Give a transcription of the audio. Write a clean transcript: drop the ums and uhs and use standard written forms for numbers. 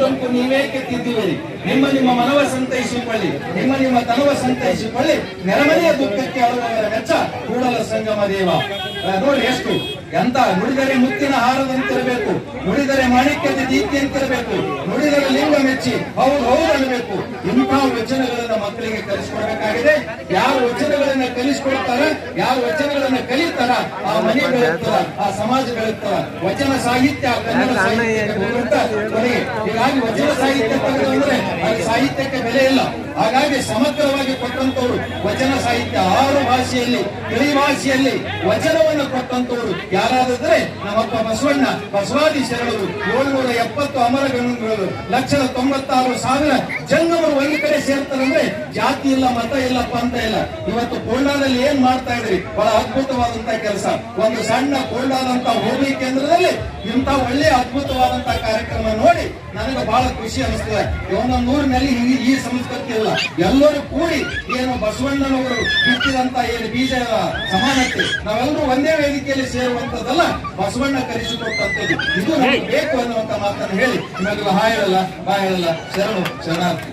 ಡೊಂಕು ನೀವೇಕೆ ತಿದ್ದುವಿರಿ? ನಿಮ್ಮ ಮನವ ಸಂತೈಸಿಕೊಳ್ಳಿ, ನಿಮ್ಮ ತನವ ಸಂತೈಸಿಕೊಳ್ಳಿ. ನೆರೆಮನೆಯ ದುಃಖಕ್ಕೆ ಅಳುವವರ ವೆಚ್ಚ ಕೂಡಲ ಸಂಗಮ ದೇವ. ನೋಡಿ ಎಷ್ಟು ಎಂತ ನುಡಿದರೆ ಮುತ್ತಿನ ಹಾರದಂತಿರಬೇಕು, ನುಡಿದರೆ ಮಾಣಿಕ್ಯದ ದೀಪ್ತಿಯಂತಿರಬೇಕು, ನುಡಿದರೆ ಲಿಂಗ ಮೆಚ್ಚಿ ಹೌದು ಅನ್ನಬೇಕು. ಇಂತಹ ವಚನಗಳನ್ನ ಮಕ್ಕಳಿಗೆ ಕಲಿಸ್ಕೊಡ್ಬೇಕಾಗಿದೆ. ಯಾರು ವಚನಗಳನ್ನ ಕಲಿಸ್ಕೊಡ್ತಾರ, ಯಾರು ವಚನಗಳನ್ನ ಕಲಿತಾರ, ಆ ಮನೆ ಬೆಳಗ್ತಾರ, ಆ ಸಮಾಜ ಬೆಳಗ್ತಾರ. ವಚನ ಸಾಹಿತ್ಯ ಕನ್ನಡ ಸಾಹಿತ್ಯ ಹೀಗಾಗಿ ವಚನ ಸಾಹಿತ್ಯ ಅಂದ್ರೆ ಅಲ್ಲಿ ಸಾಹಿತ್ಯಕ್ಕೆ ಬೆಲೆ ಇಲ್ಲ. ಹಾಗಾಗಿ ಸಮಗ್ರವಾಗಿ ಕೊಟ್ಟಂತವ್ರು ವಚನ ಸಾಹಿತ್ಯ 6 ಭಾಷೆಯಲ್ಲಿ, ತಿಳಿ ಭಾಷೆಯಲ್ಲಿ ವಚನವನ್ನು ಕೊಟ್ಟಂತವ್ರು ಯಾರಾದ್ರೆ ನಮ್ಮಪ್ಪ ಬಸವಣ್ಣ. ಬಸವಾದಿ ಶರಣರು 770 ಅಮರ ಗಣಗಳು, 1,96,000 ಜಂಗಮರು ಒಂದು ಕಡೆ ಸೇರ್ತಾರಂದ್ರೆ ಜಾತಿ ಇಲ್ಲ, ಮತ ಇಲ್ಲ, ಪಂಥ ಇಲ್ಲ. ಇವತ್ತು ಕೊಳ್ಳಾದಲ್ಲಿ ಏನ್ ಮಾಡ್ತಾ ಇದ್ರಿ? ಬಹಳ ಅದ್ಭುತವಾದಂತಹ ಕೆಲಸ. ಒಂದು ಸಣ್ಣ ಕೊಳ್ಳಾದಂತ ಹೋಬಳಿ ಕೇಂದ್ರದಲ್ಲಿ ಇಂಥ ಒಳ್ಳೆ ಅದ್ಭುತವಾದಂತಹ ಕಾರ್ಯಕ್ರಮ ನೋಡಿ ನನಗೆ ಬಹಳ ಖುಷಿ ಅನಿಸ್ತದೆ. ಒಂದೊಂದು ಊರಿನಲ್ಲಿ ಈ ಸಂಸ್ಕೃತಿ ಇಲ್ಲ. ಎಲ್ಲರೂ ಕೂಡಿ ಏನು ಬಸವಣ್ಣನವರು ಬಿತ್ತಿದಂತ ಏನು ಬೀಜ ಸಮಾನತೆ ನಾವೆಲ್ಲರೂ ಒಂದೇ ವೇದಿಕೆಯಲ್ಲಿ ಸೇರುವಂತದ್ದಲ್ಲ, ಬಸವಣ್ಣ ಕಲಿಸಿಕೊಟ್ಟಂಥದ್ದು. ಇದು ನಮಗೆ ಬೇಕು ಅನ್ನುವಂತ ಮಾತನ್ನು ಹೇಳಿ ನಿಮಗೆಲ್ಲ ಹಾಯಲ್ಲ ಶರಣು ಶರಣಾರ್ಥಿ.